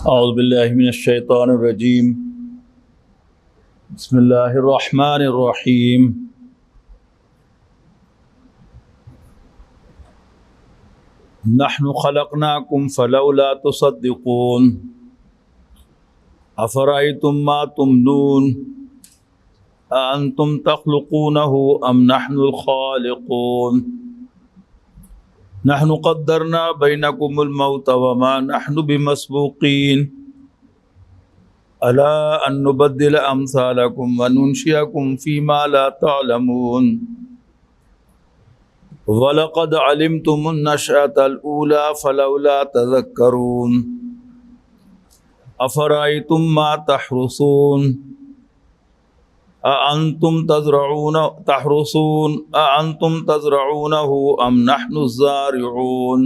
اعوذ باللہ من الشیطان الرجیم بسم اللہ الرحمن الرحیم نحن خلقناکم فلولا تصدقون افرأیتم ما تمنون اانتم تخلقونه ام نحن الخالقون نحن قدرنا بینکم الموت وما نحن بمسبوقین الا ان نبدل امثالکم وننشئکم فیما لا تعلمون وَلَقَدْ عَلِمْتُمُ النَّشْأَةَ الْأُولَى فَلَوْلَا تَذَكَّرُونَ أَفَرَأَيْتُمْ مَا تَحْرُثُونَ أَأَنْتُمْ تَزْرَعُونَهُ أَمْ نَحْنُ الزَّارِعُونَ۔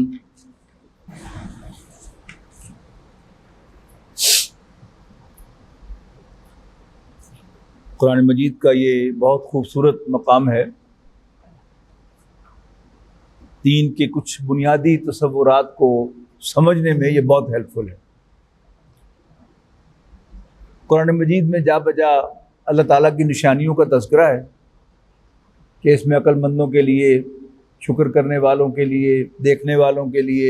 قرآن مجید کا یہ بہت خوبصورت مقام ہے، دین کے کچھ بنیادی تصورات کو سمجھنے میں یہ بہت ہیلپ فل ہے۔ قرآن مجید میں جا بجا اللہ تعالیٰ کی نشانیوں کا تذکرہ ہے کہ اس میں عقل مندوں کے لیے، شکر کرنے والوں کے لیے، دیکھنے والوں کے لیے،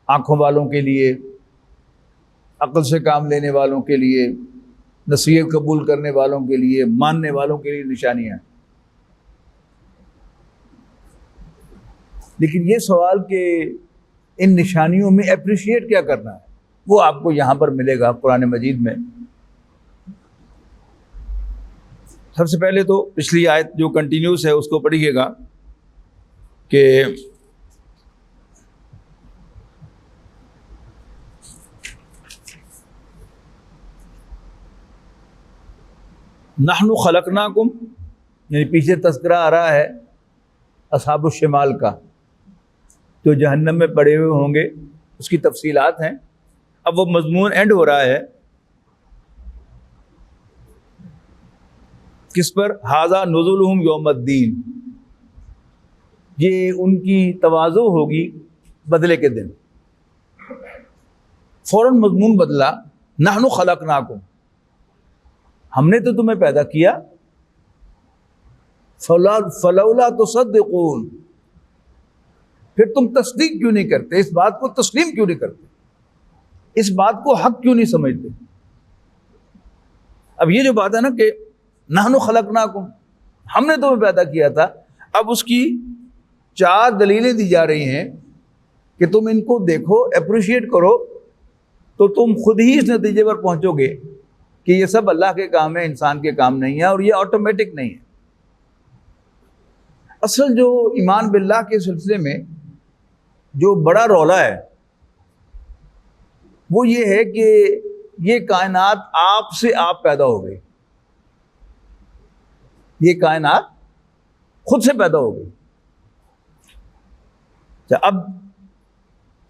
آنکھوں والوں کے لیے، عقل سے کام لینے والوں کے لیے، نصیحت قبول کرنے والوں کے لیے، ماننے والوں کے لیے نشانیاں ہیں۔ لیکن یہ سوال کہ ان نشانیوں میں اپریشیٹ کیا کرنا ہے، وہ آپ کو یہاں پر ملے گا قرآن مجید میں۔ سب سے پہلے تو پچھلی آیت جو کنٹینیوس ہے اس کو پڑھیے گا کہ نحن خلقناکم، یعنی پیچھے تذکرہ آ رہا ہے اصحاب الشمال کا، جو جہنم میں پڑے ہوئے ہوں گے، اس کی تفصیلات ہیں۔ اب وہ مضمون اینڈ ہو رہا ہے کس پر؟ ھذا نزلہم یوم الدین، یہ ان کی تواضع ہوگی بدلے کے دن۔ فوراً مضمون بدلا، نحن خلقناکم، ہم نے تو تمہیں پیدا کیا، فلولا تصدقون، پھر تم تصدیق کیوں نہیں کرتے، اس بات کو تسلیم کیوں نہیں کرتے، اس بات کو حق کیوں نہیں سمجھتے؟ اب یہ جو بات ہے نا کہ نحن خلقناکم، ہم نے تمہیں پیدا کیا تھا، اب اس کی 4 دلیلیں دی جا رہی ہیں کہ تم ان کو دیکھو، اپریشیٹ کرو، تو تم خود ہی اس نتیجے پر پہنچو گے کہ یہ سب اللہ کے کام ہے، انسان کے کام نہیں ہے، اور یہ آٹومیٹک نہیں ہے۔ اصل جو ایمان باللہ کے سلسلے میں جو بڑا رولا ہے وہ یہ ہے کہ یہ کائنات آپ سے آپ پیدا ہو گئی، یہ کائنات خود سے پیدا ہو گئی۔ اب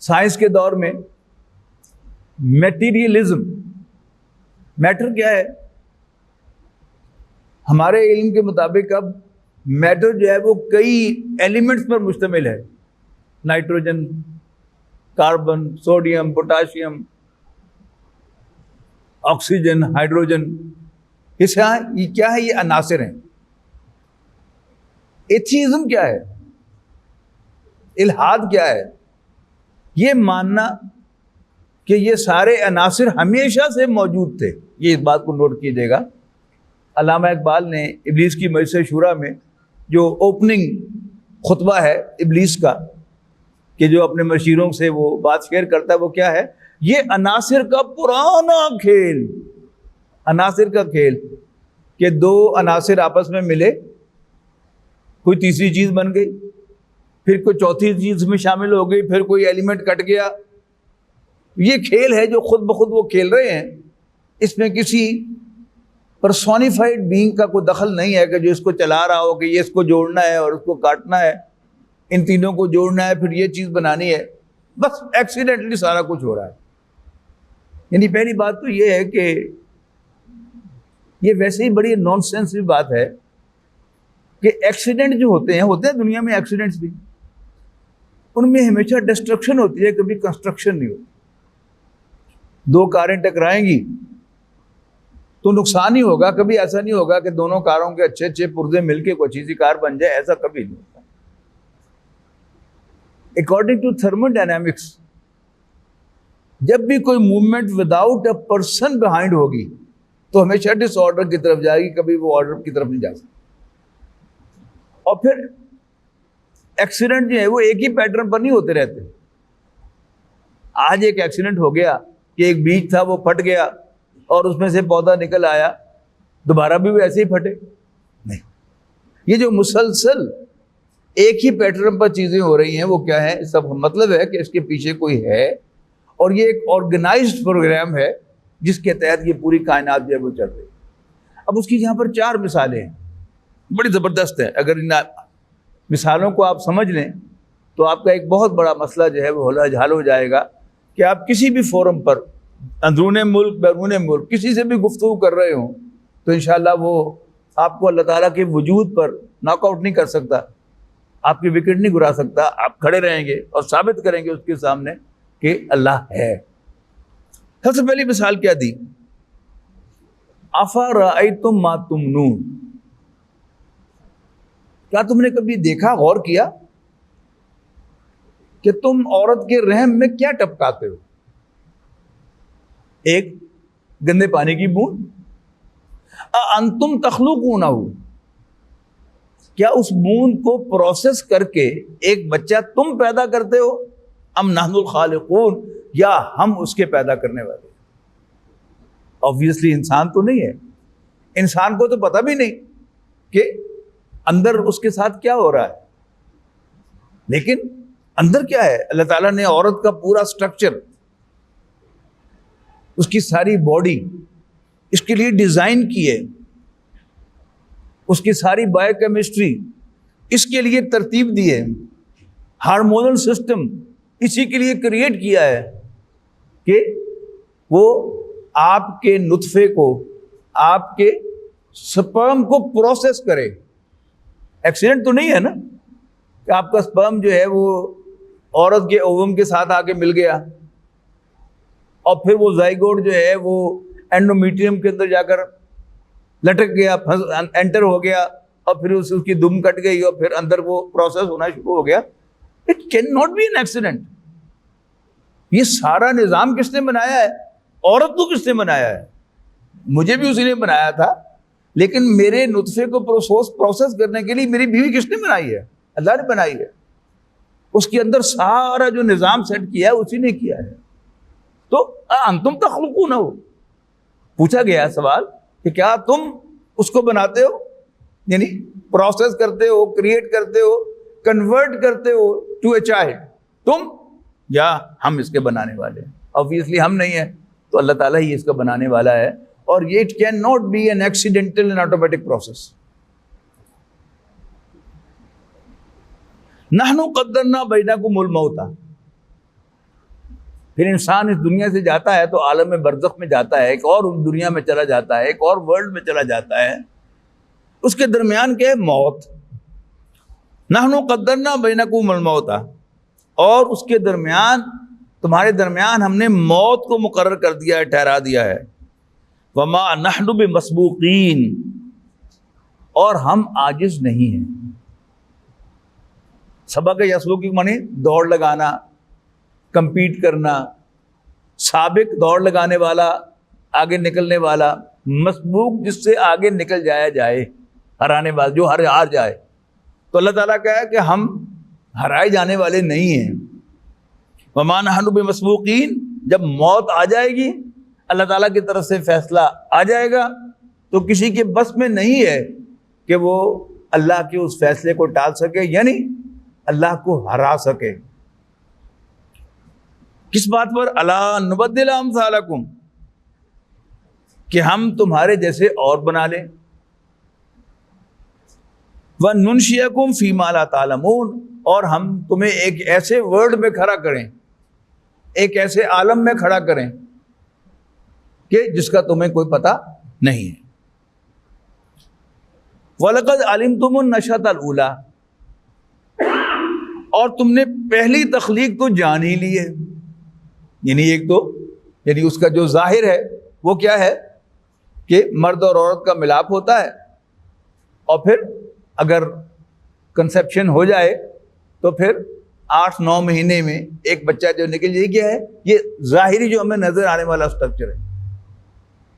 سائنس کے دور میں میٹیریلزم، میٹر کیا ہے؟ ہمارے علم کے مطابق اب میٹر جو ہے وہ کئی ایلیمنٹس پر مشتمل ہے، nitrogen, carbon, sodium, potassium, oxygen, hydrogen, یہ کیا ہے؟ یہ عناصر ہیں۔ ایتھیزم کیا ہے؟ الحاد کیا ہے؟ یہ ماننا کہ یہ سارے عناصر ہمیشہ سے موجود تھے۔ یہ اس بات کو نوٹ کیجیے گا، علامہ اقبال نے ابلیس کی مجلس شورا میں جو اوپننگ خطبہ ہے ابلیس کا، کہ جو اپنے مشیروں سے وہ بات شیئر کرتا ہے، وہ کیا ہے؟ یہ عناصر کا پرانا کھیل، عناصر کا کھیل کہ 2 عناصر آپس میں ملے، کوئی تیسری چیز بن گئی، پھر کوئی چوتھی چیز میں شامل ہو گئی، پھر کوئی ایلیمنٹ کٹ گیا۔ یہ کھیل ہے جو خود بخود وہ کھیل رہے ہیں، اس میں کسی پرسونیفائڈ بینگ کا کوئی دخل نہیں ہے کہ جو اس کو چلا رہا ہو کہ یہ اس کو جوڑنا ہے اور اس کو کاٹنا ہے، ان تینوں کو جوڑنا ہے، پھر یہ چیز بنانی ہے۔ بس ایکسیڈنٹلی سارا کچھ ہو رہا ہے۔ یعنی پہلی بات تو یہ ہے کہ یہ ویسے ہی بڑی نان سینس بھی بات ہے کہ ایکسیڈنٹ جو ہوتے ہیں دنیا میں، ایکسیڈنٹس بھی، ان میں ہمیشہ ڈسٹرکشن ہوتی ہے، کبھی کنسٹرکشن نہیں ہوتی۔ دو کاریں ٹکرائیں گی تو نقصان ہی ہوگا، کبھی ایسا نہیں ہوگا کہ دونوں کاروں کے اچھے اچھے پرزے مل کے کوئی اچھی سی کار بن جائے، ایسا کبھی نہیں ہوگا۔ اکارڈنگ ٹو تھرموڈائنامکس، جب بھی کوئی movement without a person behind ہوگی تو ہمیشہ ڈس آرڈر کی طرف جائے گی، کبھی وہ آرڈر کی طرف نہیں جا سکتی۔ اور پھر ایکسیڈنٹ جو ہے وہ ایک ہی پیٹرن پر نہیں ہوتے رہتے۔ آج ایک ایکسیڈنٹ ہو گیا کہ ایک بیج تھا وہ پھٹ گیا اور اس میں سے پودا نکل آیا، دوبارہ بھی وہ ایسے ہی پھٹے؟ نہیں۔ یہ جو مسلسل ایک ہی پیٹرن پر چیزیں ہو رہی ہیں وہ کیا ہے؟ اس کا مطلب ہے کہ اس کے پیچھے کوئی ہے، اور یہ ایک آرگنائزڈ پروگرام ہے جس کے تحت یہ پوری کائنات جو ہے وہ چل رہی ہے۔ اب اس کی یہاں پر 4 مثالیں ہیں، بڑی زبردست ہیں۔ اگر ان مثالوں کو آپ سمجھ لیں تو آپ کا ایک بہت بڑا مسئلہ جو ہے وہ حل ہو جائے گا کہ آپ کسی بھی فورم پر اندرون ملک بیرون ملک کسی سے بھی گفتگو کر رہے ہوں تو انشاءاللہ وہ آپ کو اللہ تعالیٰ کے وجود پر ناک آؤٹ نہیں کر سکتا، آپ کی وکٹ نہیں گرا سکتا۔ آپ کھڑے رہیں گے اور ثابت کریں گے اس کے سامنے کہ اللہ ہے۔ سب سے پہلی مثال کیا دی؟ افرأیتم ما تمنون، کیا تم نے کبھی دیکھا، غور کیا کہ تم عورت کے رحم میں کیا ٹپکاتے ہو؟ ایک گندے پانی کی بوند۔ انتم تخلقونہ، کیا اس بوند کو پروسیس کر کے ایک بچہ تم پیدا کرتے ہو؟ ام نحن الخالقون، یا ہم اس کے پیدا کرنے والے؟ obviously انسان تو نہیں ہے، انسان کو تو پتہ بھی نہیں کہ اندر اس کے ساتھ کیا ہو رہا ہے، لیکن اندر کیا ہے؟ اللہ تعالیٰ نے عورت کا پورا سٹرکچر، اس کی ساری باڈی اس کے لیے ڈیزائن کی ہے، اس کی ساری بایو کیمسٹری اس کے لیے ترتیب دی ہے، ہارمونل سسٹم اسی کے لیے کریٹ کیا ہے کہ وہ آپ کے نطفے کو، آپ کے سپرم کو پروسیس کرے۔ ایکسیڈنٹ تو نہیں ہے نا کہ آپ کا سپرم جو ہے وہ عورت کے اووم کے ساتھ آ کے مل گیا اور پھر وہ زائگوٹ جو ہے وہ اینڈومیٹریم کے اندر جا کر لٹک گیا، انٹر ہو گیا، اور پھر اس کی دم کٹ گئی اور پھر اندر وہ پروسیس ہونا شروع ہو گیا۔ It can not be an accident. یہ سارا نظام کس نے بنایا ہے؟ عورت کو کس نے بنایا ہے؟ مجھے بھی اسی نے بنایا تھا، لیکن میرے نطفے کو پروسیس کرنے کے لیے میری بیوی کس نے بنائی ہے؟ اللہ نے بنائی ہے۔ اس کے اندر سارا جو نظام سیٹ کیا ہے اسی نے کیا ہے۔ تو انتم تخلقون ہو، پوچھا گیا سوال کہ کیا تم اس کو بناتے ہو، یعنی پروسیس کرتے ہو، کریٹ کرتے ہو، کنورٹ کرتے ہو ٹو اے چائلڈ، تم یا ہم اس کے بنانے والے ہیں؟ obviously ہم نہیں ہیں، تو اللہ تعالیٰ ہی اس کا بنانے والا ہے، اور یہ it can not be an accidental and automatic process. نحن قدرنا بینکم الموت، پھر انسان اس دنیا سے جاتا ہے تو عالم برزخ میں جاتا ہے، ایک اور دنیا میں چلا جاتا ہے، ایک اور ورلڈ میں چلا جاتا ہے، اس کے درمیان کیا ہے؟ موت۔ نحن قدرنا بینکم الموت، اور اس کے درمیان، تمہارے درمیان ہم نے موت کو مقرر کر دیا ہے، ٹھہرا دیا ہے۔ وما نحن بمسبوقین، اور ہم عاجز نہیں ہیں۔ سبق یسبق کی معنی دوڑ لگانا، کمپیٹ کرنا، سابق دوڑ لگانے والا، آگے نکلنے والا، مسبوق جس سے آگے نکل جایا جائے، ہرانے والا جو ہار جائے۔ تو اللہ تعالیٰ کہا ہے کہ ہم ہرائے جانے والے نہیں ہیں۔ وما نحن بمسبوقین، جب موت آ جائے گی، اللہ تعالیٰ کی طرف سے فیصلہ آ جائے گا، تو کسی کے بس میں نہیں ہے کہ وہ اللہ کے اس فیصلے کو ٹال سکے، یعنی اللہ کو ہرا سکے۔ کس بات پر؟ الا نبدل امثالکم، کہ ہم تمہارے جیسے اور بنا لیں، وَنُنْشِئَكُمْ فِي مَا لَا تَعْلَمُونَ، اور ہم تمہیں ایک ایسے ورلڈ میں کھڑا کریں، ایک ایسے عالم میں کھڑا کریں کہ جس کا تمہیں کوئی پتہ نہیں ہے۔ وَلَقَدْ عَلِمْتُمُ النَّشْأَةَ الْأُولَىٰ، اور تم نے پہلی تخلیق تو جان ہی لی ہے، یعنی ایک تو یعنی اس کا جو ظاہر ہے وہ کیا ہے کہ مرد اور عورت کا ملاپ ہوتا ہے، اور پھر اگر کنسیپشن ہو جائے تو پھر 8-9 مہینے میں ایک بچہ جو نکل جائے، کیا ہے یہ ظاہری جو ہمیں نظر آنے والا اسٹرکچر ہے.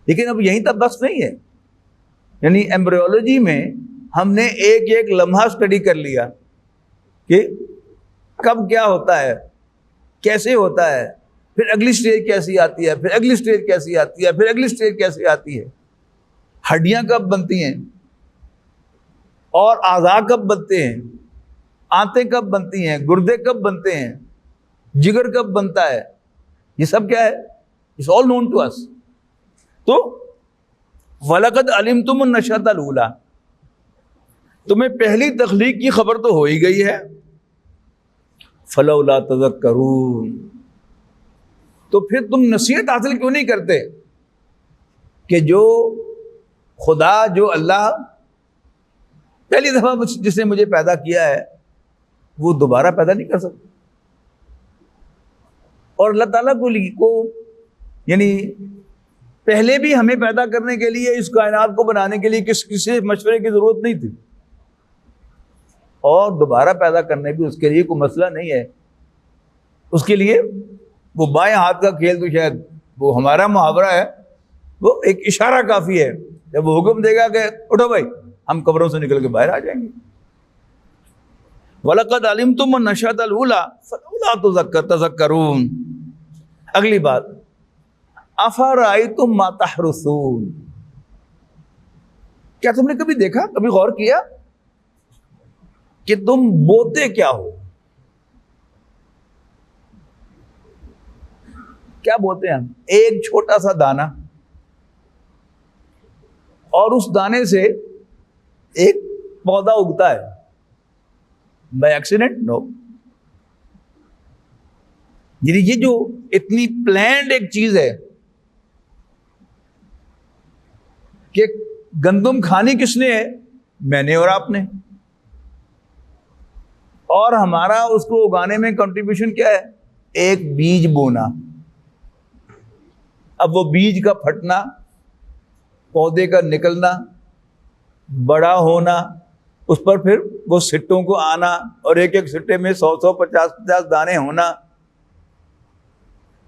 لیکن اب یہیں تک بس نہیں ہے، یعنی ایمبریولوجی میں ہم نے ایک ایک لمحہ اسٹڈی کر لیا کہ کب کیا ہوتا ہے، کیسے ہوتا ہے، پھر اگلی سٹیج کیسی آتی ہے، پھر اگلی سٹیج کیسی آتی ہے، پھر اگلی سٹیج کیسی آتی ہے، ہڈیاں کب بنتی ہیں اور اعضاء کب بنتے ہیں، آنتیں کب بنتی ہیں، گردے کب بنتے ہیں، جگر کب بنتا ہے، یہ سب کیا ہے، اٹس آل نون ٹو اس. تو وَلَقَدْ عَلِمْتُمُ النَّشْأَةَ الْأُولَىٰ، تمہیں پہلی تخلیق کی خبر تو ہو ہی گئی ہے. فَلَوْلَا تَذَكَّرُونَ، تو پھر تم نصیحت حاصل کیوں نہیں کرتے کہ جو خدا، جو اللہ پہلی دفعہ جس نے مجھے پیدا کیا ہے وہ دوبارہ پیدا نہیں کر سکتا. اور اللہ تعالیٰ کو یعنی پہلے بھی ہمیں پیدا کرنے کے لیے، اس کائنات کو بنانے کے لیے کسی مشورے کی ضرورت نہیں تھی، اور دوبارہ پیدا کرنے بھی اس کے لیے کوئی مسئلہ نہیں ہے. اس کے لیے وہ بائیں ہاتھ کا کھیل تو شاید وہ ہمارا محاورہ ہے، وہ ایک اشارہ کافی ہے. جب وہ حکم دے گا کہ اٹھو بھائی، ہم قبروں سے نکل کے باہر آ جائیں گے. وَلَقَدْ عَلِمْتُمُ النَّشْأَةَ الْأُولَىٰ فَلَوْلَا تَذَكَّرُونَ. اگلی بات، أَفَرَأَيْتُم مَّا تَحْرُثُونَ، کیا تم نے کبھی دیکھا، کبھی غور کیا کہ تم بوتے کیا ہو؟ کیا بوتے ہیں ہم؟ ایک چھوٹا سا دانہ، اور اس دانے سے ایک پودا اگتا ہے بائی ایکسیڈنٹ؟ نو. یعنی یہ جو اتنی پلانڈ ایک چیز ہے کہ گندم کھانی کس نے ہے؟ میں نے اور آپ نے. اور ہمارا اس کو اگانے میں کنٹریبیوشن کیا ہے؟ ایک بیج بونا. اب وہ بیج کا پھٹنا، پودے کا نکلنا، بڑا ہونا، اس پر پھر وہ سٹوں کو آنا، اور ایک ایک سٹے میں 100 50 دانے ہونا،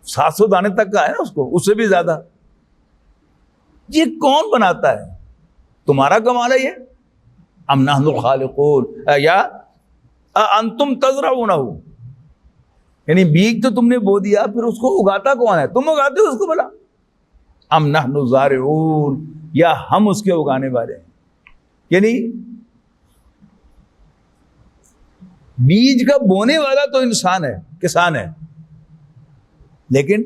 700 دانے تک کا ہے نا اس کو، اس سے بھی زیادہ. یہ کون بناتا ہے؟ تمہارا کمال ہے یہ. ام نحن الخالقون یا انتم تزرعونہ، یعنی بیج تو تم نے بو دیا، پھر اس کو اگاتا کون ہے؟ تم اگاتے ہو اس کو بھلا. ام نحن الزارعون، یا ہم اس کے اگانے والے ہیں. یعنی بیج کا بونے والا تو انسان ہے، کسان ہے، لیکن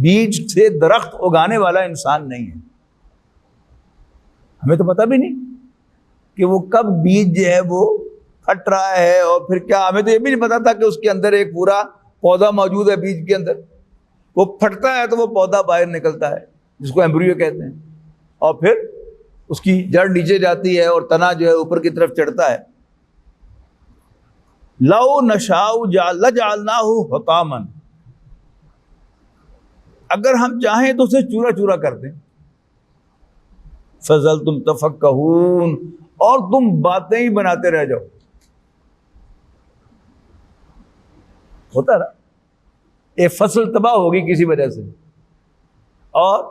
بیج سے درخت اگانے والا انسان نہیں ہے. ہمیں تو پتہ بھی نہیں کہ وہ کب بیج جو ہے وہ پھٹ رہا ہے، اور پھر کیا، ہمیں تو یہ بھی نہیں پتا تھا کہ اس کے اندر ایک پورا پودا موجود ہے بیج کے اندر. وہ پھٹتا ہے تو وہ پودا باہر نکلتا ہے جس کو ایمبریو کہتے ہیں، اور پھر اس کی جڑ نیچے جاتی ہے اور تنا جو ہے اوپر کی طرف چڑھتا ہے. لو نشاء لجعلناہ حطاما، اگر ہم چاہیں تو اسے چورا چورا کر دیں. فظلتم تفکہون، اور تم باتیں ہی بناتے رہ جاؤ. ہوتا نا، ایک فصل تباہ ہوگی کسی وجہ سے، اور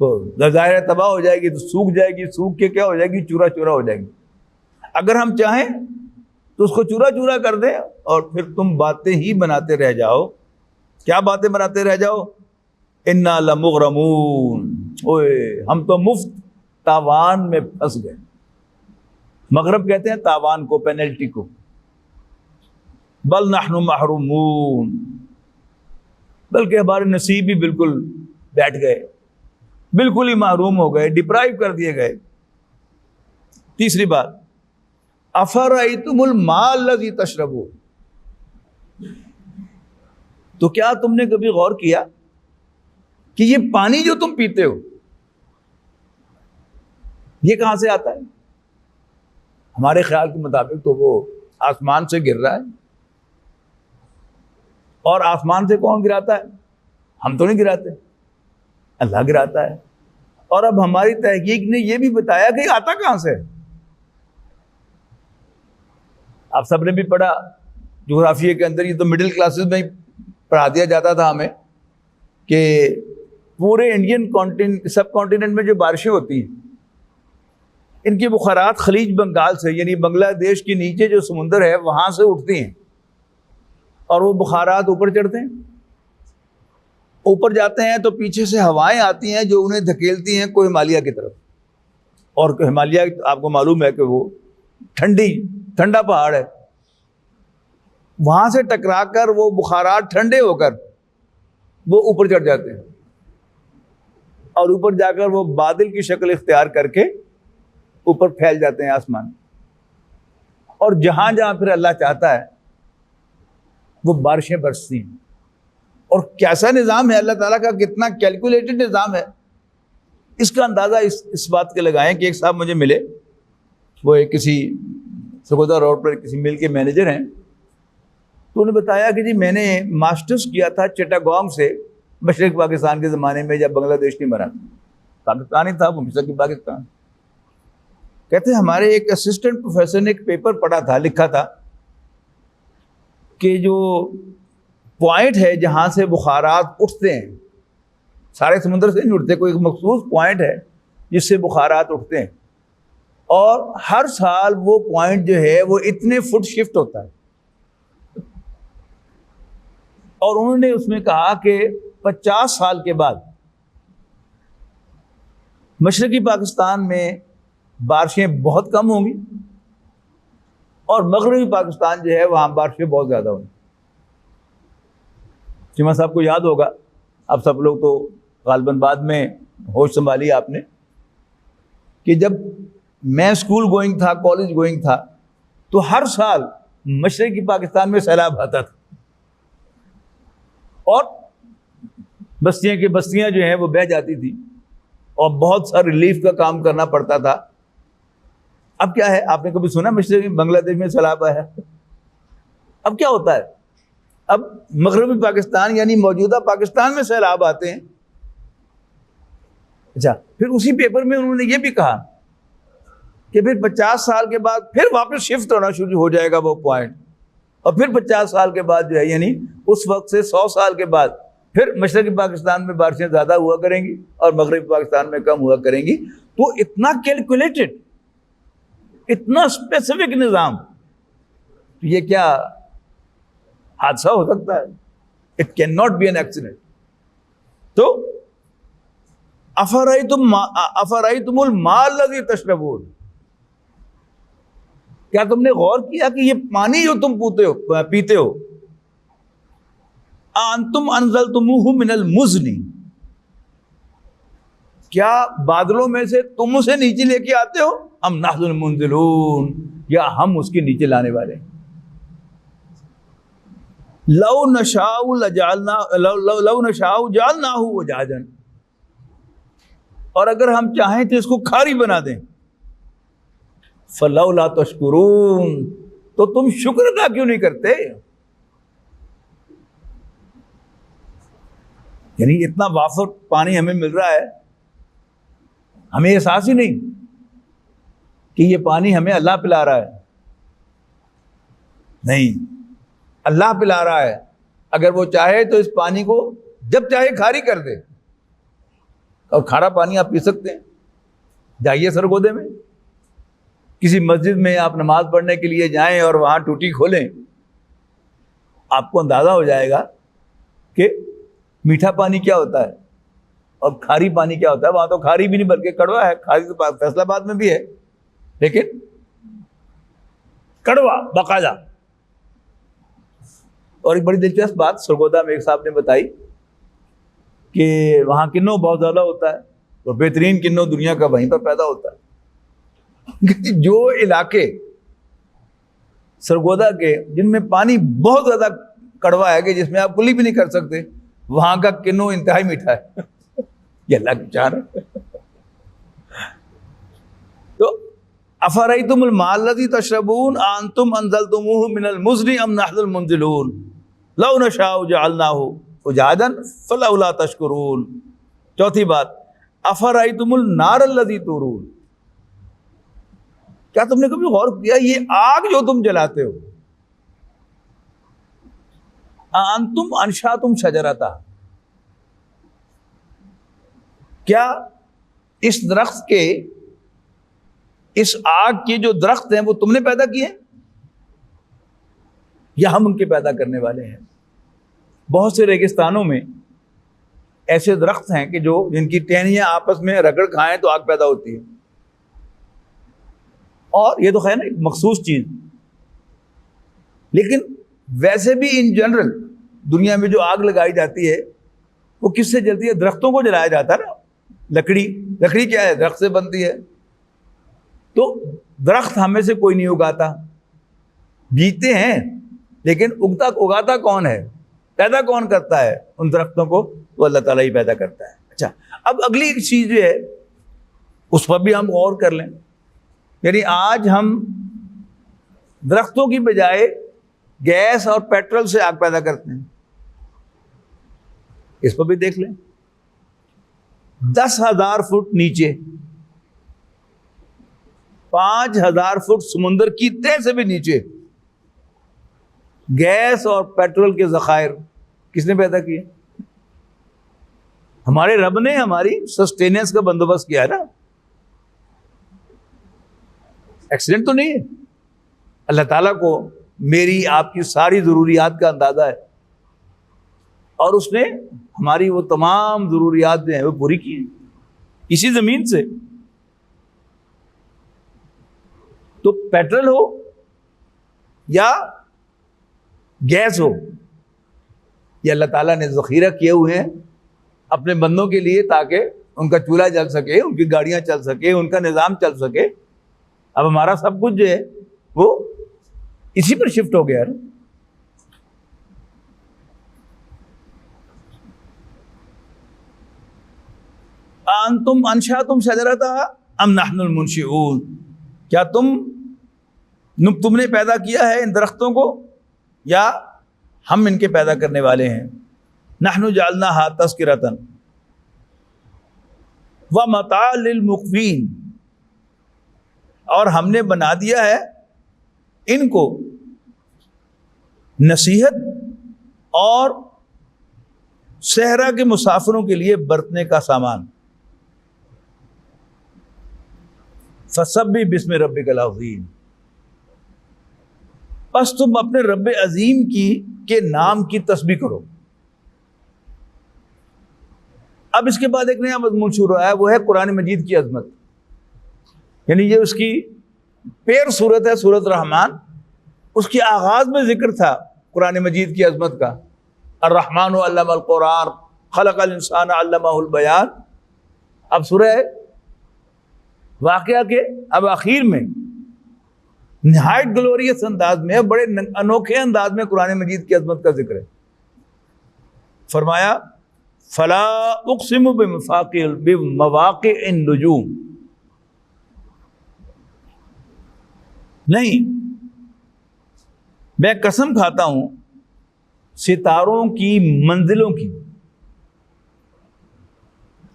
تو ظاہر تباہ ہو جائے گی تو سوکھ جائے گی، سوکھ کے کیا ہو جائے گی؟ چورا چورا ہو جائے گی. اگر ہم چاہیں تو اس کو چورا چورا کر دیں، اور پھر تم باتیں ہی بناتے رہ جاؤ. کیا باتیں بناتے رہ جاؤ؟ انا لمغرمون، اوئے ہم تو مفت تاوان میں پھنس گئے. مغرب کہتے ہیں تاوان کو، پینلٹی کو. بل نحن محرومون، بلکہ ہمارے نصیب بھی بالکل بیٹھ گئے، بالکل ہی محروم ہو گئے، ڈپرائیو کر دیے گئے. تیسری بات، افرأیتم الماء الذی تشربون، تو کیا تم نے کبھی غور کیا کہ یہ پانی جو تم پیتے ہو یہ کہاں سے آتا ہے؟ ہمارے خیال کے مطابق تو وہ آسمان سے گر رہا ہے. اور آسمان سے کون گراتا ہے؟ ہم تو نہیں گراتے، اللہ گراتا ہے۔ اور اب ہماری تحقیق نے یہ بھی بتایا کہ آتا کہاں سے؟ آپ سب نے بھی پڑھا جغرافیہ کے اندر، یہ تو مڈل کلاسز میں ہی پڑھا دیا جاتا تھا ہمیں، کہ پورے انڈین سب کانٹیننٹ میں جو بارشیں ہوتی ہیں، ان کی بخارات خلیج بنگال سے، یعنی بنگلہ دیش کے نیچے جو سمندر ہے وہاں سے اٹھتی ہیں، اور وہ بخارات اوپر چڑھتے ہیں، اوپر جاتے ہیں تو پیچھے سے ہوائیں آتی ہیں جو انہیں دھکیلتی ہیں کوہ ہمالیہ کی طرف۔ اور کوہ ہمالیہ آپ کو معلوم ہے کہ وہ ٹھنڈا پہاڑ ہے، وہاں سے ٹکرا کر وہ بخارات ٹھنڈے ہو کر وہ اوپر چڑھ جاتے ہیں، اور اوپر جا کر وہ بادل کی شکل اختیار کر کے اوپر پھیل جاتے ہیں آسمان، اور جہاں جہاں پھر اللہ چاہتا ہے وہ بارشیں برستی ہیں۔ اور کیسا نظام ہے اللہ تعالیٰ کا، کتنا کیلکولیٹڈ نظام ہے، اس کا اندازہ اس بات کے لگائیں کہ ایک صاحب مجھے ملے، وہ ایک کسی سرگودا روڈ پر کسی مل کے مینیجر ہیں، تو انہوں نے بتایا کہ جی میں نے ماسٹرز کیا تھا چٹاگانگ سے، مشرق پاکستان کے زمانے میں جب بنگلہ دیش نہیں بنا، پاکستانی تھا وہ، مشرقی پاکستان۔ کہتے ہیں ہمارے ایک اسسٹنٹ پروفیسر نے ایک پیپر پڑھا تھا، لکھا تھا کہ جو پوائنٹ ہے جہاں سے بخارات اٹھتے ہیں، سارے سمندر سے نہیں اٹھتے، کوئی ایک مخصوص پوائنٹ ہے جس سے بخارات اٹھتے ہیں، اور ہر سال وہ پوائنٹ جو ہے وہ اتنے فٹ شفٹ ہوتا ہے۔ اور انہوں نے اس میں کہا کہ 50 سال کے بعد مشرقی پاکستان میں بارشیں بہت کم ہوں گی، اور مغربی پاکستان جو ہے وہاں بارشیں بہت زیادہ ہوں گی۔ چیمہ صاحب کو یاد ہوگا، اب سب لوگ تو غالباً بعد میں ہوش سنبھالی آپ نے، کہ جب میں اسکول گوئنگ تھا، کالج گوئنگ تھا، تو ہر سال مشرقی پاکستان میں سیلاب آتا تھا، اور بستیاں کی بستیاں جو ہیں وہ بہہ جاتی تھی، اور بہت سا ریلیف کا کام کرنا پڑتا تھا۔ اب کیا ہے، آپ نے کبھی سنا مشرقی بنگلہ دیش میں سیلاب آیا ہے؟ اب کیا ہوتا ہے، اب مغربی پاکستان یعنی موجودہ پاکستان میں سیلاب آتے ہیں۔ اچھا، پھر اسی پیپر میں انہوں نے یہ بھی کہا کہ پھر 50 سال کے بعد پھر واپس شفٹ ہونا شروع ہو جائے گا وہ پوائنٹ، اور پھر 50 سال کے بعد جو ہے، یعنی اس وقت سے 100 سال کے بعد پھر مشرقی پاکستان میں بارشیں زیادہ ہوا کریں گی اور مغربی پاکستان میں کم ہوا کریں گی۔ تو اتنا کیلکولیٹڈ، اتنا اسپیسیفک نظام، یہ کیا حادثہ ہو سکتا ہے؟ It can not be an accident. تو افرأیتم الماء الذی تشربون، کیا تم نے غور کیا کہ یہ پانی جو تم پیتے ہو، انتم انزلتموہ من المزن، کیا بادلوں میں سے تم اسے نیچے لے کے آتے ہو، ام نحن المنزلون، یا ہم اس کے نیچے لانے والے ہیں؟ لو نشاء جعلناہ اجاجا، اور اگر ہم چاہیں تو اس کو کھاری بنا دیں، فلولا تشکرون، تو تم شکر ادا کیوں نہیں کرتے؟ یعنی اتنا وافر پانی ہمیں مل رہا ہے، ہمیں احساس ہی نہیں کہ یہ پانی ہمیں اللہ پلا رہا ہے۔ نہیں، اللہ پلا رہا ہے، اگر وہ چاہے تو اس پانی کو جب چاہے کھاری کر دے، اور کھارا پانی آپ پی سکتے ہیں۔ جائیے سرگودے میں، کسی مسجد میں آپ نماز پڑھنے کے لیے جائیں اور وہاں ٹوٹی کھولیں، آپ کو اندازہ ہو جائے گا کہ میٹھا پانی کیا ہوتا ہے اور کھاری پانی کیا ہوتا ہے۔ وہاں تو کھاری بھی نہیں بلکہ کڑوا ہے، کھاری تو فیصل آباد میں بھی ہے، لیکن کڑوا باقاعدہ۔ اور ایک بڑی دلچسپ بات سرگودا میں ایک صاحب نے بتائی کہ وہاں کنو بہت زیادہ ہوتا ہے، اور بہترین کنو دنیا کا وہیں پر پیدا ہوتا ہے۔ جو علاقے سرگودا کے جن میں پانی بہت زیادہ کڑوا ہے کہ جس میں آپ کلی بھی نہیں کر سکتے، وہاں کا کنو انتہائی میٹھا ہے۔ یہ اللہ کی چاہ ہے۔ تو افرأیتم الماء الذی تشربون انتم انزلتموہ من المزن ام نحن المنزلون لو نشاء جعلناہ اجاجا فلولا تشکرون. چوتھی بات افرأیتم النار الذی تورون، کیا تم نے کبھی غور کیا یہ آگ جو تم جلاتے ہو، انتم انشأتم شجرتها، کیا اس درخت کے، اس آگ کے جو درخت ہیں وہ تم نے پیدا کیے یا ہم ان کے پیدا کرنے والے ہیں؟ بہت سے ریگستانوں میں ایسے درخت ہیں کہ جو جن کی ٹہنیاں آپس میں رگڑ کھائیں تو آگ پیدا ہوتی ہے، اور یہ تو خیر نا ایک مخصوص چیز، لیکن ویسے بھی ان جنرل دنیا میں جو آگ لگائی جاتی ہے وہ کس سے جلتی ہے؟ درختوں کو جلایا جاتا ہے نا. لکڑی کیا ہے؟ درخت سے بنتی ہے. تو درخت ہمیں سے کوئی نہیں اگاتا، بیجتے ہیں لیکن اگاتا کون ہے، پیدا کون کرتا ہے ان درختوں کو؟ تو اللہ تعالیٰ ہی پیدا کرتا ہے. اچھا، اب اگلی ایک چیز جو ہے اس پر بھی ہم غور کر لیں. یعنی آج ہم درختوں کی بجائے گیس اور پیٹرول سے آگ پیدا کرتے ہیں، اس پر بھی دیکھ لیں. 10,000 فٹ نیچے، 5,000 فٹ سمندر کی تہ سے بھی نیچے گیس اور پیٹرول کے ذخائر کس نے پیدا کیے؟ ہمارے رب نے ہماری سسٹیننس کا بندوبست کیا ہے نا. ایکسیڈنٹ تو نہیں ہے. اللہ تعالیٰ کو میری آپ کی ساری ضروریات کا اندازہ ہے، اور اس نے ہماری وہ تمام ضروریات جو ہیں وہ پوری کی ہیں اسی زمین سے. تو پیٹرول ہو یا گیس ہو، یہ اللہ تعالیٰ نے ذخیرہ کیے ہوئے ہیں اپنے بندوں کے لیے، تاکہ ان کا چولہا جل سکے، ان کی گاڑیاں چل سکے، ان کا نظام چل سکے. اب ہمارا سب کچھ جو ہے وہ اسی پر شفٹ ہو گیا ہے. انتم انشأتم شجرتها ام نحن المنشئون، کیا تم نے پیدا کیا ہے ان درختوں کو یا ہم ان کے پیدا کرنے والے ہیں؟ نحن جعلناها تذکرۃ ومتاعا للمقوین، اور ہم نے بنا دیا ہے ان کو نصیحت اور صحرا کے مسافروں کے لیے برتنے کا سامان. فسبح باسم ربک العظیم، پس تم اپنے رب عظیم کے نام کی تسبیح کرو. اب اس کے بعد ایک نیا مضمون شروع ہوا ہے، وہ ہے قرآن مجید کی عظمت. یعنی یہ اس کی پیر صورت ہے سورۃ رحمان، اس کی آغاز میں ذکر تھا قرآن مجید کی عظمت کا. الرحمن علم القرآن خلق الانسان علمہ البیان. اب سورہ واقعہ کے اب آخر میں نہایت گلوریس انداز میں، بڑے انوکھے انداز میں قرآن مجید کی عظمت کا ذکر ہے. فرمایا فلا اقسم بمواقع النجوم، نہیں میں قسم کھاتا ہوں ستاروں کی منزلوں کی.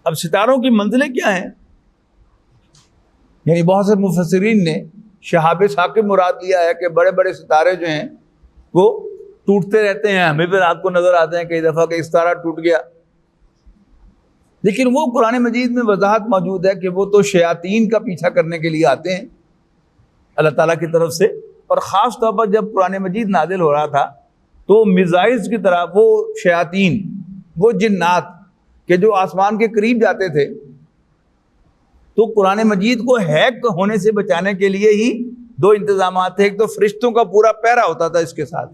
اب ستاروں کی منزلیں کیا ہیں؟ یعنی بہت سے مفسرین نے شہاب ثاقب مراد لیا ہے کہ بڑے بڑے ستارے جو ہیں وہ ٹوٹتے رہتے ہیں، ہمیں بھی رات کو نظر آتے ہیں کئی دفعہ کہ ستارہ ٹوٹ گیا. لیکن وہ قرآن مجید میں وضاحت موجود ہے کہ وہ تو شیاطین کا پیچھا کرنے کے لیے آتے ہیں اللہ تعالیٰ کی طرف سے. اور خاص طور پر جب قرآن مجید نازل ہو رہا تھا تو میزائلز کی طرح وہ شیاطین، وہ جنات کہ جو آسمان کے قریب جاتے تھے، تو قرآن مجید کو ہیک ہونے سے بچانے کے لیے ہی دو انتظامات تھے. ایک تو فرشتوں کا پورا پیرا ہوتا تھا اس کے ساتھ،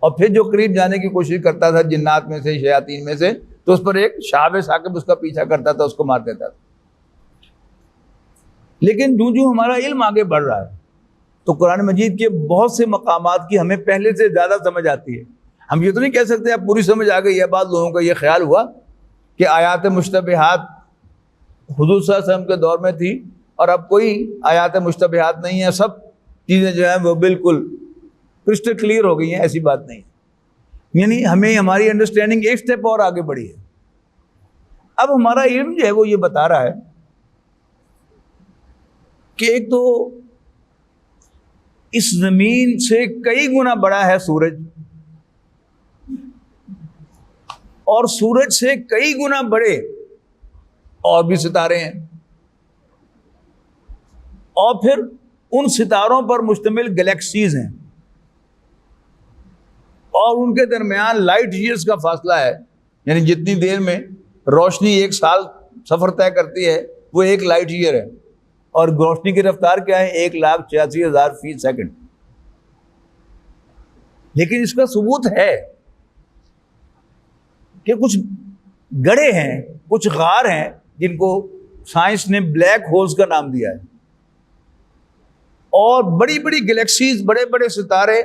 اور پھر جو قریب جانے کی کوشش کرتا تھا جنات میں سے، شیاطین میں سے، تو اس پر ایک شہاب ثاقب اس کا پیچھا کرتا تھا، اس کو مار دیتا تھا. لیکن جو ہمارا علم آگے بڑھ رہا ہے تو قرآن مجید کے بہت سے مقامات کی ہمیں پہلے سے زیادہ سمجھ آتی ہے. ہم یہ تو نہیں کہہ سکتے اب پوری سمجھ آ گئی ہے. بعض لوگوں کا یہ خیال ہوا کہ آیات مشتبہات حضور صلی اللہ علیہ وسلم کے دور میں تھی اور اب کوئی آیات مشتبہات نہیں ہے، سب چیزیں جو ہیں وہ بالکل کرسٹل کلیئر ہو گئی ہیں. ایسی بات نہیں. یعنی ہمیں ہماری انڈرسٹینڈنگ ایک سٹیپ اور آگے بڑھی ہے. اب ہمارا علم جو ہے وہ یہ بتا رہا ہے کہ ایک تو اس زمین سے کئی گنا بڑا ہے سورج، اور سورج سے کئی گنا بڑے اور بھی ستارے ہیں، اور پھر ان ستاروں پر مشتمل گلیکسیز ہیں، اور ان کے درمیان لائٹ ایئرز کا فاصلہ ہے. یعنی جتنی دیر میں روشنی 1 سال سفر طے کرتی ہے وہ 1 لائٹ ایئر ہے، اور روشنی کی رفتار کیا ہے؟ 1,86,000 فی سیکنڈ. لیکن اس کا ثبوت ہے کہ کچھ گڑھے ہیں، کچھ غار ہیں جن کو سائنس نے بلیک ہولز کا نام دیا ہے، اور بڑی بڑی گلیکسیز، بڑے بڑے ستارے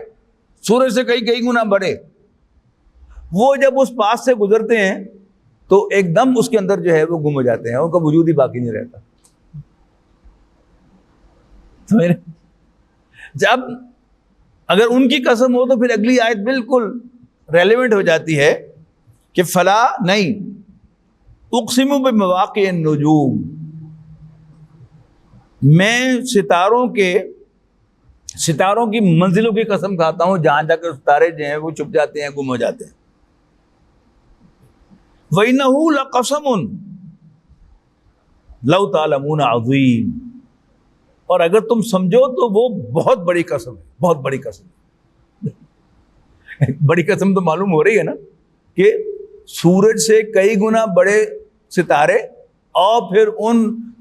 سورج سے کئی گنا بڑے، وہ جب اس پاس سے گزرتے ہیں تو ایک دم اس کے اندر جو ہے وہ گم ہو جاتے ہیں، ان کا وجود ہی باقی نہیں رہتا. جب اگر ان کی قسم ہو تو پھر اگلی آیت بالکل ریلیونٹ ہو جاتی ہے کہ فلا نہیں اقسم بمواقع النجوم، میں ستاروں کی منزلوں کی قسم کھاتا ہوں جہاں جا کر ستارے جو ہیں وہ چھپ جاتے ہیں، گم ہو جاتے ہیں. وَإِنَّهُ لَقَسَمٌ لَوْ تَعْلَمُونَ عَظِيمٌ، اور اگر تم سمجھو تو وہ بہت بڑی قسم ہے، بہت بڑی قسم. بڑی قسم تو معلوم ہو رہی ہے نا کہ سورج سے کئی گنا بڑے ستارے اور پھر ان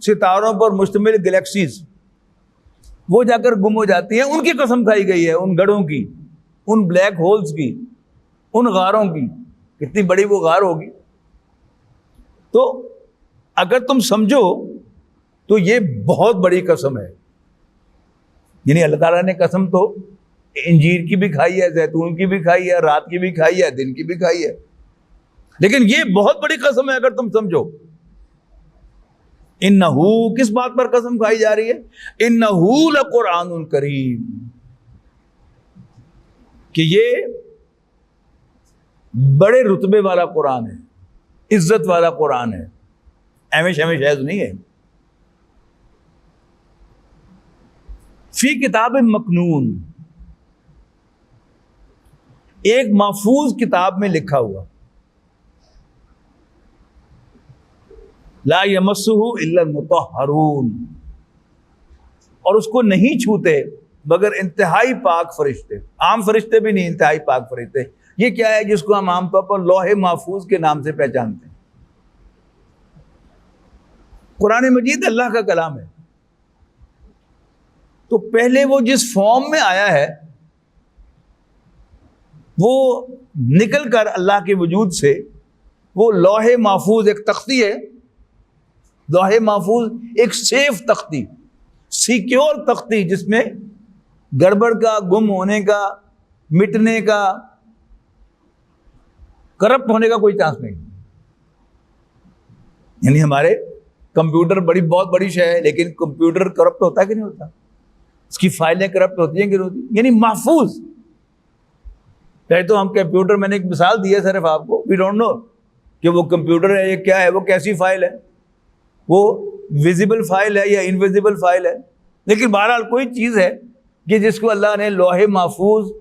ستاروں پر مشتمل گلیکسیز وہ جا کر گم ہو جاتی ہیں. ان کی قسم کھائی گئی ہے، ان گڑھوں کی، ان بلیک ہولز کی، ان غاروں کی. کتنی بڑی وہ غار ہوگی. تو اگر تم سمجھو تو یہ بہت بڑی قسم ہے. یعنی اللہ تعالیٰ نے قسم تو انجیر کی بھی کھائی ہے، زیتون کی بھی کھائی ہے، رات کی بھی کھائی ہے، دن کی بھی کھائی ہے، لیکن یہ بہت بڑی قسم ہے اگر تم سمجھو. انہو، کس بات پر قسم کھائی جا رہی ہے؟ انہو لقرآن کریم، کہ یہ بڑے رتبے والا قرآن ہے، عزت والا قرآن ہے، ایویں شیز نہیں ہے. فی کتاب مکنون، ایک محفوظ کتاب میں لکھا ہوا. لا یمسہ الا المطہرون، اور اس کو نہیں چھوتے مگر انتہائی پاک فرشتے. عام فرشتے بھی نہیں، انتہائی پاک فرشتے. یہ کیا ہے جس کو ہم عام طور پر لوح محفوظ کے نام سے پہچانتے ہیں؟ قرآن مجید اللہ کا کلام ہے، تو پہلے وہ جس فارم میں آیا ہے وہ نکل کر اللہ کے وجود سے وہ لوح محفوظ ایک تختی ہے. لوح محفوظ ایک سیف تختی، سیکیور تختی، جس میں گڑبڑ کا، گم ہونے کا، مٹنے کا، کرپٹ ہونے کا کوئی چانس نہیں. یعنی ہمارے کمپیوٹر بہت بڑی شے ہے، لیکن کمپیوٹر کرپٹ ہوتا ہے کہ نہیں ہوتا؟ اس کی فائلیں کرپٹ ہوتی ہیں کہ نہیں ہوتی؟ یعنی محفوظ. پہلے تو ہم کمپیوٹر، میں نے ایک مثال دی ہے صرف آپ کو، وی ڈونٹ نو کہ وہ کمپیوٹر ہے، یہ کیا ہے، وہ کیسی فائل ہے، وہ ویزیبل فائل ہے یا انویزیبل فائل ہے. لیکن بہرحال کوئی چیز ہے کہ جس کو اللہ نے لوح محفوظ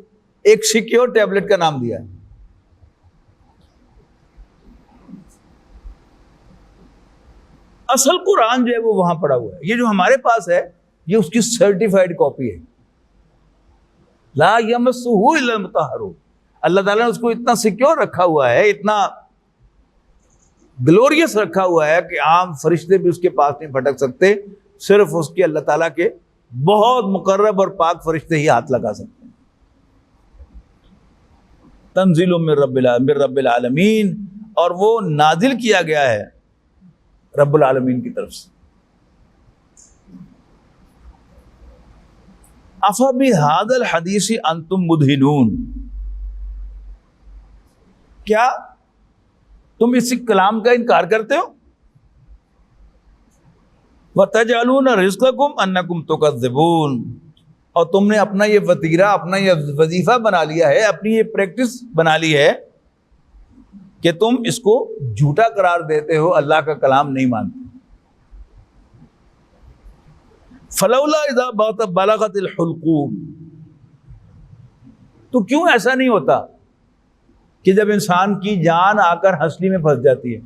ایک سیکیور ٹیبلٹ کا نام دیا ہے. اصل قرآن جو ہے وہ وہاں پڑا ہوا ہے. یہ جو ہمارے پاس ہے یہ اس کی سرٹیفائڈ کاپی ہے. لا یمسہ الا المطہرون، اللہ تعالیٰ نے اس کو اتنا سیکیور رکھا ہوا ہے، اتنا گلوریس رکھا ہوا ہے کہ عام فرشتے بھی اس کے پاس نہیں پھٹک سکتے. صرف اس کے اللہ تعالیٰ کے بہت مقرب اور پاک فرشتے ہی ہاتھ لگا سکتے ہیں. تنزیل من رب العالمین، اور وہ نازل کیا گیا ہے رب العالمین کی طرف سے. افبہذا الحدیث انتم مدہنون، کیا تم اس کلام کا انکار کرتے ہو؟ وَتَجْعَلُونَ رِزْقَكُمْ أَنَّكُمْ تُكَذِّبُونَ، اور تم نے اپنا یہ وتیرہ، اپنا یہ وظیفہ بنا لیا ہے، اپنی یہ پریکٹس بنا لی ہے کہ تم اس کو جھوٹا قرار دیتے ہو، اللہ کا کلام نہیں مانتے. فلولا اذا بلغت الحلقوم، تو کیوں ایسا نہیں ہوتا کہ جب انسان کی جان آ کر ہنسلی میں پھنس جاتی ہے،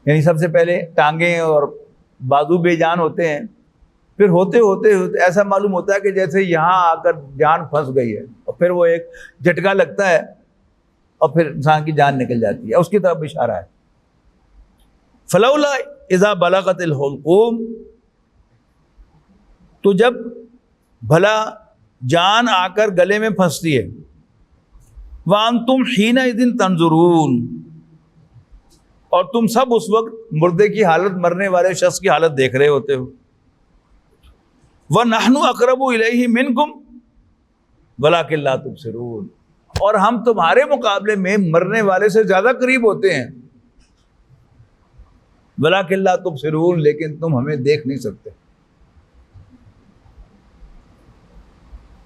یعنی سب سے پہلے ٹانگیں اور بازو بے جان ہوتے ہیں، پھر ہوتے ہوتے ایسا معلوم ہوتا ہے کہ جیسے یہاں آ کر جان پھنس گئی ہے، اور پھر وہ ایک جھٹکا لگتا ہے اور پھر انسان کی جان نکل جاتی ہے. اس کی طرف اشارہ ہے. فلولا اذا بلغت الحلقوم، تو جب بھلا جان آ کر گلے میں پھنستی ہے، وانتم حینئذ تنظرون، اور تم سب اس وقت مردے کی حالت، مرنے والے شخص کی حالت دیکھ رہے ہوتے ہو. وَنَحْنُ أَقْرَبُ إِلَيْهِ مِنْكُمْ وَلَٰكِن لَا تُبْصِرُونَ، اور ہم تمہارے مقابلے میں مرنے والے سے زیادہ قریب ہوتے ہیں. وَلَٰكِن لَا تُبْصِرُونَ، لیکن تم ہمیں دیکھ نہیں سکتے.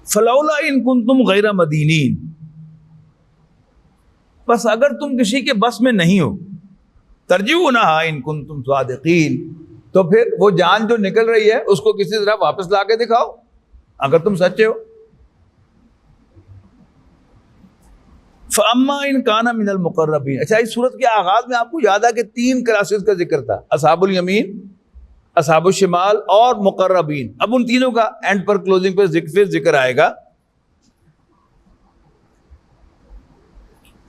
فَلَوْلَا إِن كُنتُمْ غَيْرَ مَدِينِينَ، بس اگر تم کسی کے بس میں نہیں ہو، ترجعونہا ان کنتم صادقین، تو پھر وہ جان جو نکل رہی ہے اس کو کسی طرح واپس لا کے دکھاؤ اگر تم سچے ہو. فَأَمَّا إِن كَانَ مِنَ الْمُقَرَّبِينَ. اچھا، اس صورت کے آغاز میں آپ کو یاد ہے کہ 3 کلاسز کا ذکر تھا، اصحاب الیمین، اصحاب الشمال اور مقربین. اب ان تینوں کا اینڈ پر کلوزنگ پہ ذکر آئے گا.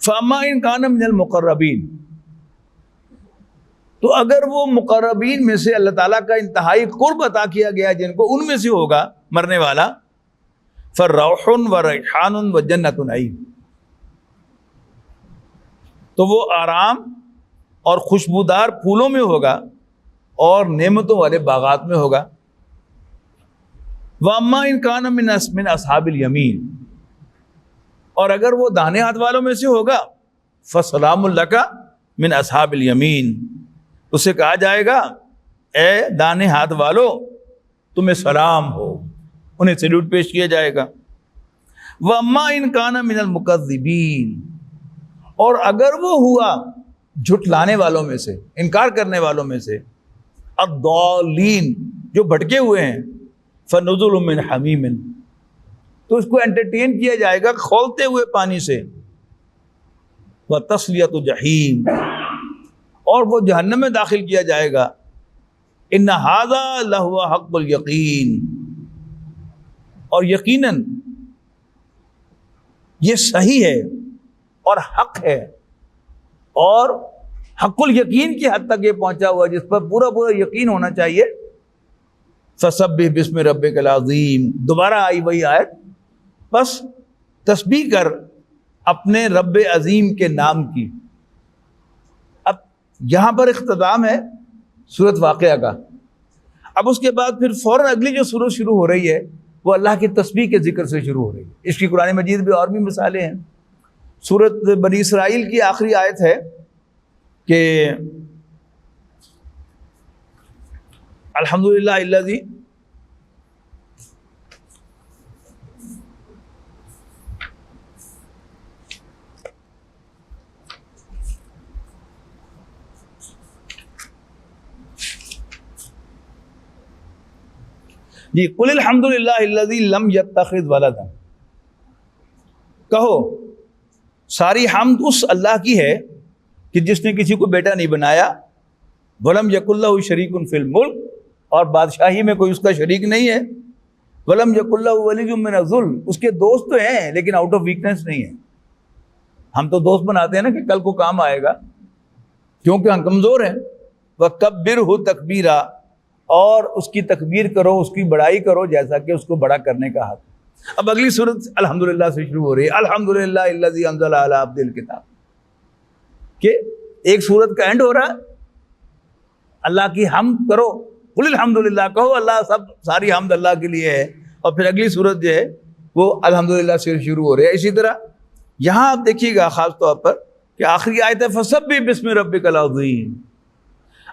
فَأَمَّا إِن كَانَ مِنَ الْمُقَرَّبِينَ، تو اگر وہ مقربین میں سے اللہ تعالیٰ کا انتہائی قرب عطا کیا گیا جن کو، ان میں سے ہوگا مرنے والا، فَرَوْحٌ وَرَيْحَانٌ وَجَنَّةُ نَعِيمٍ، تو وہ آرام اور خوشبودار پھولوں میں ہوگا اور نعمتوں والے باغات میں ہوگا. وَأَمَّا إِن كَانَ مِنْ أَصْحَابِ الْيَمِينِ، اور اگر وہ داہنے ہاتھ والوں میں سے ہوگا، فَسَلَامٌ لَكَ مِنْ أَصْحَابِ الْيَمِينِ، اسے کہا جائے گا اے دانے ہاتھ والو تمہیں سلام ہو، انہیں سیلوٹ پیش کیا جائے گا. وَأَمَّا إِن كَانَ مِنَ الْمُكَذِّبِينَ، اور اگر وہ ہوا جھٹلانے والوں میں سے، انکار کرنے والوں میں سے، الضالین، جو بھٹکے ہوئے ہیں، فَنُزُلٌ مِّنْ حَمِيمٍ، تو اس کو انٹرٹین کیا جائے گا کھولتے ہوئے پانی سے. وَتَصْلِيَةُ جَحِيمٍ، اور وہ جہنم میں داخل کیا جائے گا. ان ھذا لہو حق الیقین، اور یقیناً یہ صحیح ہے اور حق ہے اور حق الیقین کی حد تک یہ پہنچا ہوا جس پر پورا پورا یقین ہونا چاہیے. فسبح باسم ربک العظیم، دوبارہ آئی وہی آیت، بس تسبیح کر اپنے رب عظیم کے نام کی. اب یہاں پر اختتام ہے سورت واقعہ کا. اب اس کے بعد پھر فوراً اگلی جو سورت شروع ہو رہی ہے وہ اللہ کی تسبیح کے ذکر سے شروع ہو رہی ہے. اس کی قرآن مجید میں اور بھی مثالیں ہیں. سورت بنی اسرائیل کی آخری آیت ہے کہ الحمدللہ الذی جی قل الحمدللہ الذی لم یتخذ ولدا، کہو ساری حمد اس اللہ کی ہے کہ جس نے کسی کو بیٹا نہیں بنایا. ولم یکن لہ شریک فی الملک، اور بادشاہی میں کوئی اس کا شریک نہیں ہے. ولم یکن لہ ولی من الذل، اس کے دوست تو ہیں لیکن آؤٹ آف ویکنیس نہیں ہے. ہم تو دوست بناتے ہیں نا کہ کل کو کام آئے گا کیونکہ ہم کمزور ہیں. وَکَبِّرْہُ تَکبیرًا، اور اس کی تکبیر کرو، اس کی بڑائی کرو جیسا کہ اس کو بڑا کرنے کا حق. اب اگلی صورت الحمدللہ سے شروع ہو رہی ہے. الحمدللہ الذی انزل علی عبدہ الکتاب، کہ ایک صورت کا اینڈ ہو رہا ہے. اللہ کی حمد کرو، قل الحمدللہ، کہو اللہ ساری حمد اللہ کے لیے ہے. اور پھر اگلی صورت جو ہے وہ الحمدللہ سے شروع ہو رہی ہے. اسی طرح یہاں آپ دیکھیے گا خاص طور پر کہ آخری آیت ہے فسبح باسم ربک العظیم،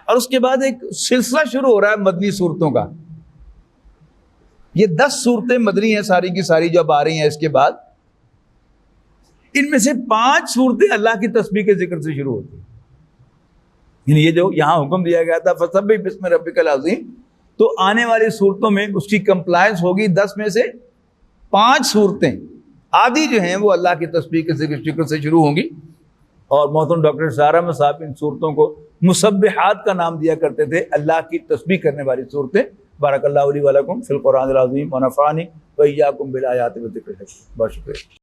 اور اس کے بعد ایک سلسلہ شروع ہو رہا ہے مدنی صورتوں کا. یہ 10 صورتیں مدنی ہیں ساری کی ساری جو اب آ رہی ہیں اس کے بعد. ان میں سے 5 صورتیں اللہ کی تسبیح کے ذکر سے شروع ہوتی ہیں. یعنی یہ جو یہاں حکم دیا گیا تھا فسبح باسم ربک العظیم، تو آنے والی صورتوں میں اس کی کمپلائنس ہوگی. 10 میں سے 5 صورتیں آدھی جو ہیں وہ اللہ کی تسبیح کے ذکر سے شروع ہوں گی. اور محترم ڈاکٹر سارا میں صاحب ان صورتوں کو مسبحات کا نام دیا کرتے تھے، اللہ کی تسبیح کرنے والی صورتیں. بارک اللہ علی ولکم فی القرآن العظیم ونفعنی وإیاکم بالآیات والذکر الحکیم. بہت شکریہ.